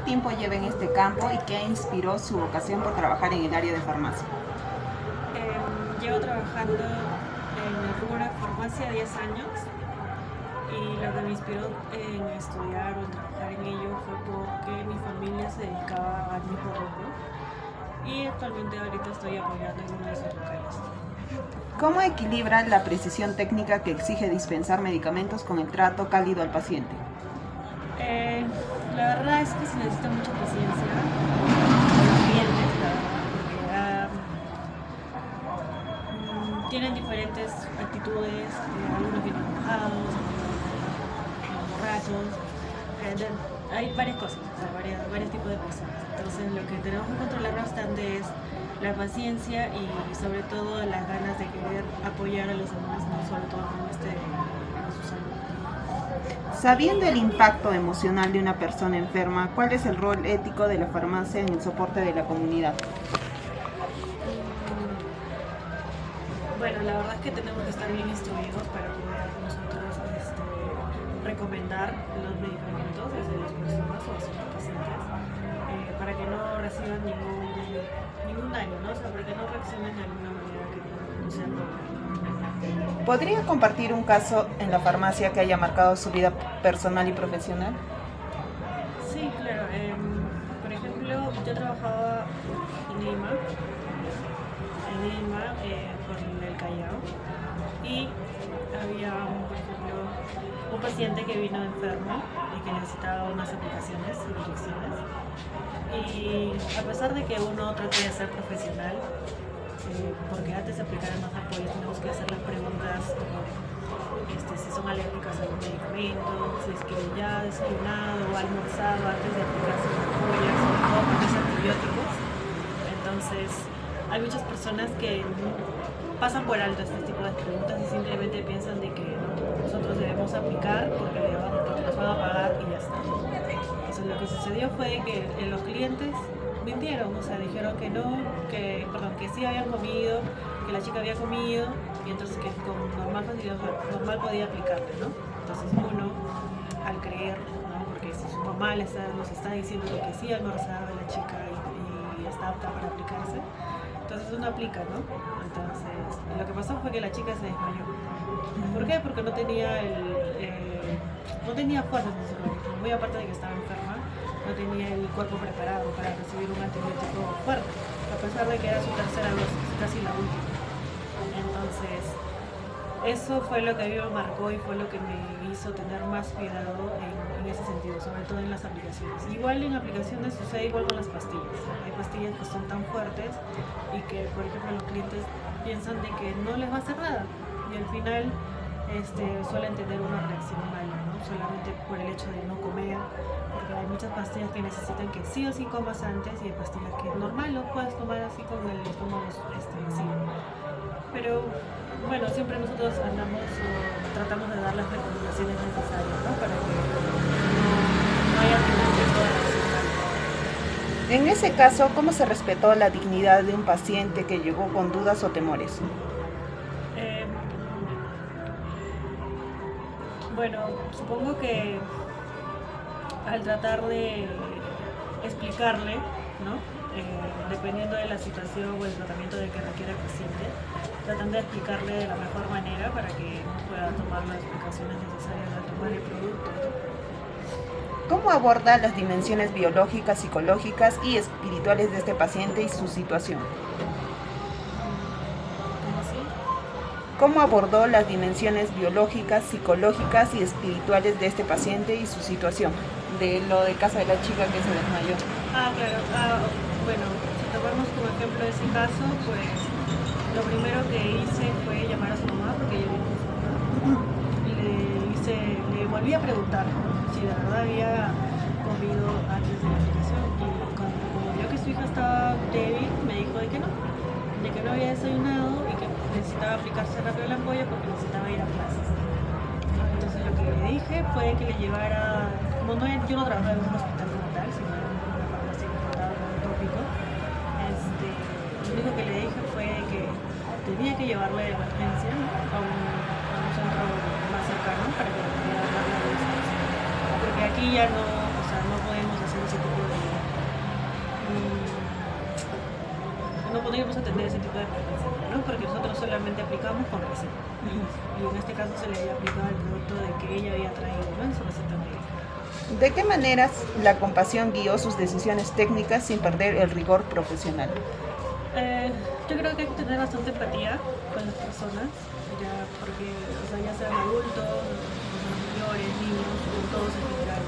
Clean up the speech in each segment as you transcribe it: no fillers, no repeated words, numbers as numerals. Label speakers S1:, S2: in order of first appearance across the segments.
S1: tiempo lleva en este campo y qué inspiró su vocación por trabajar en el área de farmacia?
S2: Llevo trabajando en el rubro de farmacia 10 años y lo que me inspiró en estudiar o en trabajar en ello fue porque mi familia se dedicaba al mismo rubro y actualmente ahorita estoy apoyando en uno de sus locales.
S1: ¿Cómo equilibra la precisión técnica que exige dispensar medicamentos con el trato cálido al paciente?
S2: La verdad es que se necesita mucha paciencia con los clientes, la verdad, porque tienen diferentes actitudes, algunos vienen enojados, borrachos, hay varias cosas, o sea, varios tipos de personas. Entonces lo que tenemos que controlar bastante es la paciencia y sobre todo las ganas de querer apoyar a los demás, no sobre todo con su salud.
S1: Sabiendo el impacto emocional de una persona enferma, ¿cuál es el rol ético de la farmacia en el soporte de la comunidad?
S2: Bueno, la verdad es que tenemos que estar bien instruidos para poder nosotros recomendar los medicamentos desde las personas o hacia los pacientes para que no reciban ningún daño, ¿no? O sea, para que no reaccionen de alguna manera que no sea normal.
S1: ¿Podría compartir un caso en la farmacia que haya marcado su vida personal y profesional?
S2: Sí, claro. Por ejemplo, yo trabajaba en Lima, por el Callao, y había, por ejemplo, un paciente que vino enfermo y que necesitaba unas aplicaciones, inyecciones. Y a pesar de que uno trate de ser profesional, porque antes de aplicar el apoyos tenemos que hacer las preguntas como si son alérgicas a los medicamentos, si es que ya ha desayunado o almorzado antes de aplicarse las ampollas, sobre todo con los antibióticos. Entonces, hay muchas personas que pasan por alto este tipo de preguntas y simplemente piensan de que nosotros debemos aplicar porque nos van a pagar y ya está. Entonces, lo que sucedió fue que los clientes mintieron, o sea, dijeron que no, que sí habían comido, que la chica había comido y entonces que con normal facilidad normal podía aplicarle, ¿no? Entonces uno, al creer, ¿no? Porque si su mamá nos está diciendo que sí almorzaba la chica y está apta para aplicarse, entonces uno aplica, ¿no? Entonces lo que pasó fue que la chica se desmayó. ¿Por qué? Porque no tenía no tenía fuerzas en su organismo, muy aparte de que estaba enferma, no tenía el cuerpo preparado para recibir un antibiótico fuerte, a pesar de que era su tercera dosis, casi la última. Entonces, eso fue lo que a mí me marcó y fue lo que me hizo tener más cuidado en ese sentido, sobre todo en las aplicaciones. Igual en aplicaciones sucede igual con las pastillas. Hay pastillas que son tan fuertes y que, por ejemplo, los clientes piensan de que no les va a hacer nada y al final suelen tener una reacción mala, ¿no? Solamente por el hecho de no comer, porque hay muchas pastillas que necesitan que sí o sí comas antes y hay pastillas que normal lo puedes tomar así con el estómago vacío. Pero bueno, siempre nosotros andamos o tratamos de dar las recomendaciones necesarias, ¿no? Para que no haya ningún tipo de reacción.
S1: En ese caso, ¿cómo se respetó la dignidad de un paciente que llegó con dudas o temores?
S2: Bueno, supongo que al tratar de explicarle, ¿no? Dependiendo de la situación o el tratamiento del que requiere el paciente, tratando de explicarle de la mejor manera para que pueda tomar las precauciones necesarias al tomar el producto, ¿no?
S1: ¿Cómo aborda las dimensiones biológicas, psicológicas y espirituales de este paciente y su situación?
S2: ¿Cómo así?
S1: ¿Cómo abordó las dimensiones biológicas, psicológicas y espirituales de este paciente y su situación? De lo del caso de la chica que se desmayó.
S2: Claro. Bueno, si tomamos como ejemplo ese caso, pues lo primero que hice fue llamar a su mamá porque ella vino con su mamá y le volví a preguntar si de verdad había comido antes de la aplicación y como vio que su hija estaba débil, me dijo de que no había desayunado y que necesitaba aplicarse rápido la ampolla porque necesitaba ir a clases. Entonces lo que le dije fue que le llevara, yo no trabajaba en un hospital como tal, sino en una farmacia que trataba con un tópico, lo único que le dije fue que tenía que llevarle de emergencia, ¿no? a un centro más cercano para que le pudiera dar la revisión. Porque aquí ya no, o sea, no podemos hacer hacer ese tipo de... no podríamos atender ese tipo de prevención, ¿no? Porque nosotros solamente aplicamos con receta. Y en este caso se le había aplicado el producto de que ella había traído, ¿no? En su receta médica.
S1: ¿De qué maneras la compasión guió sus decisiones técnicas sin perder el rigor profesional?
S2: Yo creo que hay que tener bastante empatía con las personas, ya, porque, o sea, ya sean adultos, mayores, niños, con todos en general.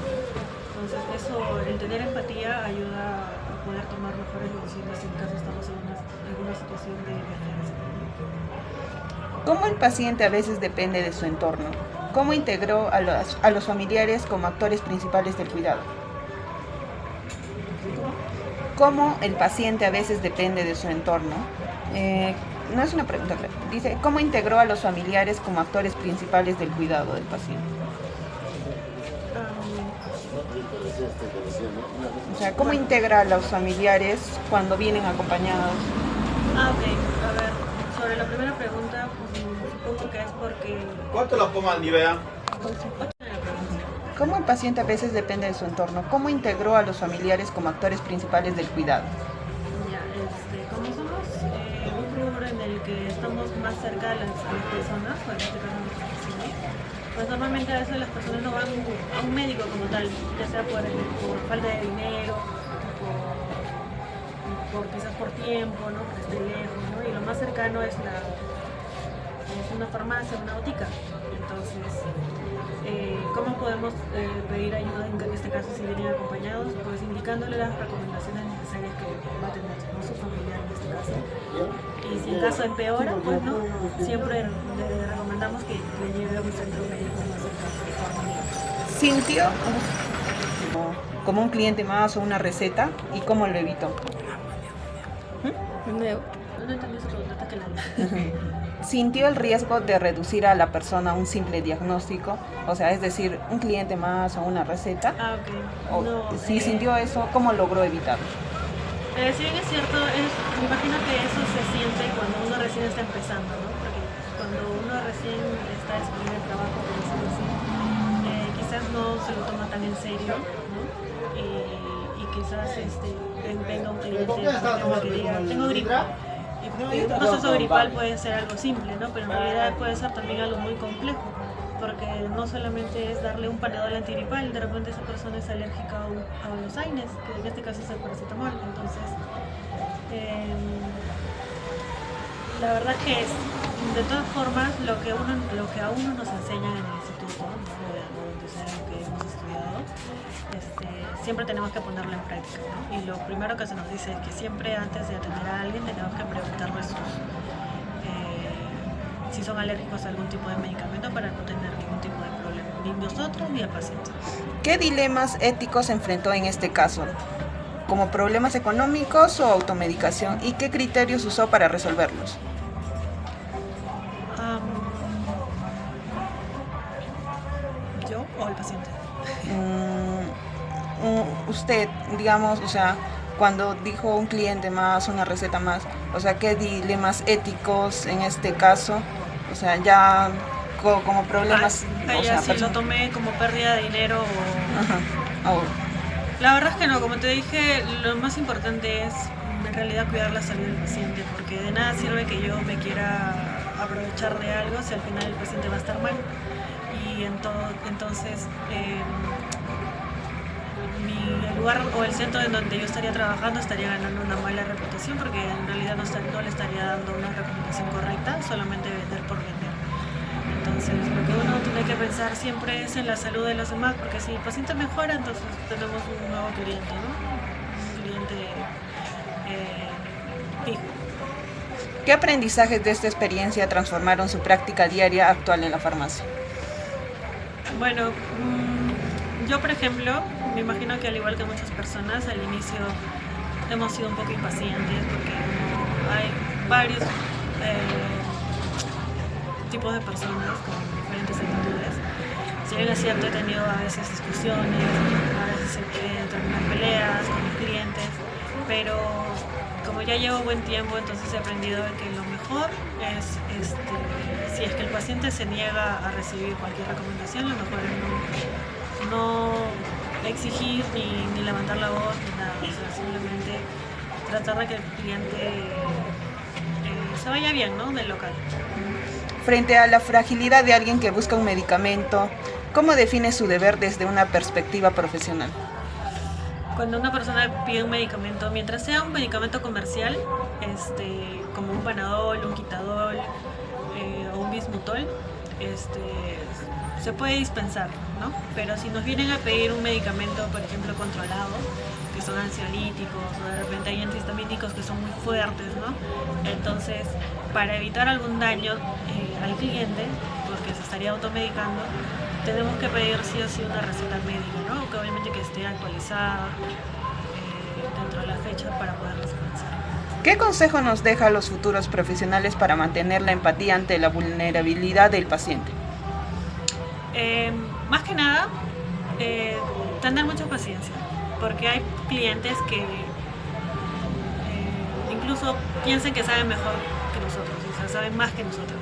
S2: Entonces, eso, el tener empatía ayuda a poder tomar mejores decisiones en caso estamos en una situación de emergencia.
S1: ¿Cómo el paciente a veces depende de su entorno? ¿Cómo integró a los familiares como actores principales del cuidado? ¿Cómo el paciente a veces depende de su entorno? No es una pregunta, claro. Dice, ¿cómo integró a los familiares como actores principales del cuidado del paciente? O sea, ¿cómo integra a los familiares cuando vienen acompañados?
S2: Ok. A ver, sobre la primera pregunta, supongo que es porque...
S3: ¿Cuánto lo pongo al nivel?
S1: ¿Cómo el paciente a veces depende de su entorno? ¿Cómo integró a los familiares como actores principales del cuidado?
S2: Ya, como somos un rubro en el que estamos más cerca a las personas, o en este caso a nuestros pacientes, pues normalmente a veces las personas no van a un médico como tal, ya sea por falta de dinero, quizás por tiempo, ¿no? Porque esté lejos, ¿no? Y lo más cercano es una farmacia, una botica. Entonces, ¿cómo podemos pedir ayuda en este caso si vienen acompañados? Pues indicándole las recomendaciones necesarias que va a tener, ¿no? Su familiar en este caso. Y si el caso empeora, pues no, siempre le recomendamos que le lleve a un centro médico más cercano.
S1: ¿Sintió como un cliente más o una receta? ¿Y cómo lo evitó?
S2: No entendí esa pregunta, que la...
S1: ¿Sintió el riesgo de reducir a la persona a un simple diagnóstico? O sea, es decir, un cliente más o una receta.
S2: Ok. No,
S1: si sintió eso, ¿cómo logró evitarlo?
S2: Si bien es cierto, me imagino que eso se siente cuando uno recién está empezando, ¿no? Porque cuando uno recién está en su primer trabajo, por decirlo así, quizás no se lo toma tan en serio, ¿no? Y quizás venga un cliente por ejemplo, que diga, tengo gripe. Y un proceso gripal puede ser algo simple, ¿no? Pero en realidad puede ser también algo muy complejo, porque no solamente es darle un panadol antigripal, de repente esa persona es alérgica a los AINES, que en este caso es el paracetamol. Entonces, la verdad que de todas formas, lo que a uno nos enseñan en el instituto, ¿no? Donde sea que hemos estudiado, siempre tenemos que ponerlo en práctica, ¿no? Y lo primero que se nos dice es que siempre antes de atender a alguien tenemos que preguntarle si son alérgicos a algún tipo de medicamento para no tener ningún tipo de problema, ni nosotros ni el paciente.
S1: ¿Qué dilemas éticos enfrentó en este caso? ¿Como problemas económicos o automedicación? ¿Y qué criterios usó para resolverlos?
S2: ¿Yo o el paciente?
S1: Usted, digamos, o sea, cuando dijo un cliente más, una receta más, o sea, ¿qué dilemas éticos en este caso? O sea, ya como problemas...
S2: Si lo tomé como pérdida de dinero o...
S1: Ajá.
S2: La verdad es que no, como te dije, lo más importante es en realidad cuidar la salud del paciente, porque de nada sirve que yo me quiera aprovechar de algo si al final el paciente va a estar mal. Y entonces el lugar o el centro en donde yo estaría trabajando estaría ganando una mala reputación, porque en realidad no le estaría dando una recomendación correcta, solamente vender por vender. Entonces lo que uno tiene que pensar siempre es en la salud de los demás, porque si el paciente mejora, entonces tenemos un nuevo cliente, ¿no? Un cliente fijo.
S1: ¿Qué aprendizajes de esta experiencia transformaron su práctica diaria actual en la farmacia?
S2: Bueno, yo por ejemplo, me imagino que al igual que muchas personas, al inicio hemos sido un poco impacientes porque hay varios tipos de personas con diferentes actitudes. Si bien es cierto, he tenido a veces discusiones, a veces terminan peleas con mis clientes, pero como ya llevo buen tiempo, entonces he aprendido que lo mejor es, si es que el paciente se niega a recibir cualquier recomendación, lo mejor es no exigir ni levantar la voz ni nada, o sea, simplemente tratar de que el cliente se vaya bien, ¿no?, del local.
S1: Frente a la fragilidad de alguien que busca un medicamento, ¿cómo define su deber desde una perspectiva profesional?
S2: Cuando una persona pide un medicamento, mientras sea un medicamento comercial, como un Panadol, un Quitadol o un Bismutol, se puede dispensar, ¿no? Pero si nos vienen a pedir un medicamento, por ejemplo, controlado, que son ansiolíticos o de repente hay antihistamínicos que son muy fuertes, ¿no? Entonces, para evitar algún daño al cliente, porque se estaría automedicando, tenemos que pedir sí o sí una receta médica, ¿no? Que obviamente que esté actualizada dentro de la fecha para poder dispensar.
S1: ¿Qué consejo nos deja a los futuros profesionales para mantener la empatía ante la vulnerabilidad del paciente?
S2: Más que nada, tener mucha paciencia, porque hay clientes que incluso piensan que saben mejor que nosotros, o sea, saben más que nosotros.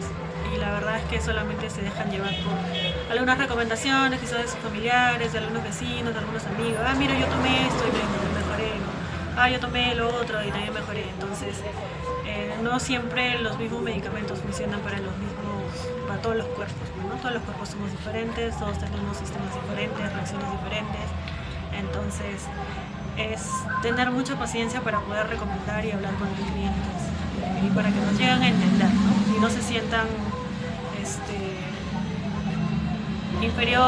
S2: Y la verdad es que solamente se dejan llevar por algunas recomendaciones, quizás de sus familiares, de algunos vecinos, de algunos amigos. Ah, mira, yo tomé esto y me mejoré, ¿no? Ah, yo tomé lo otro y también mejoré. Entonces, no siempre los mismos medicamentos funcionan para todos los cuerpos, ¿no? Todos los cuerpos somos diferentes, todos tenemos sistemas diferentes, reacciones diferentes. Entonces, es tener mucha paciencia para poder recomendar y hablar con los clientes y para que nos lleguen a entender, ¿no? Y no se sientan inferiores.